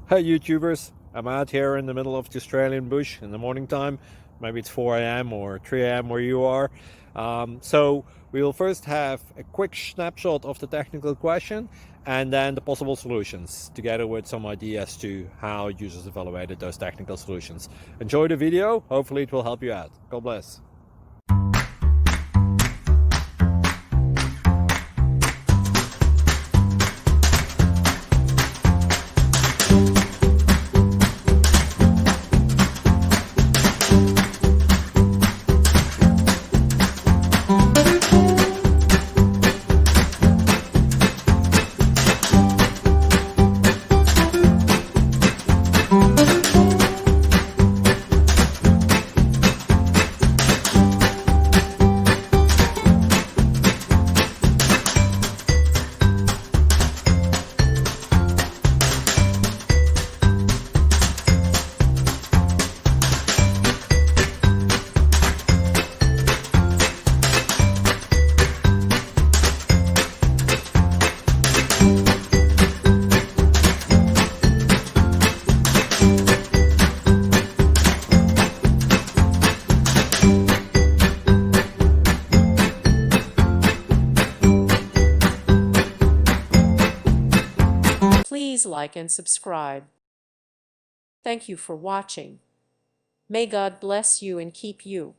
Hey YouTubers, I'm out here in the middle of the Australian bush in the morning time. Maybe it's 4 a.m. or 3 a.m. where you are. So we will first have a quick snapshot of the technical question and then the possible solutions, together with some ideas to how users evaluated those technical solutions. Enjoy the video, hopefully it will help you out. God bless. Please like and subscribe. Thank you for watching. May God bless you and keep you.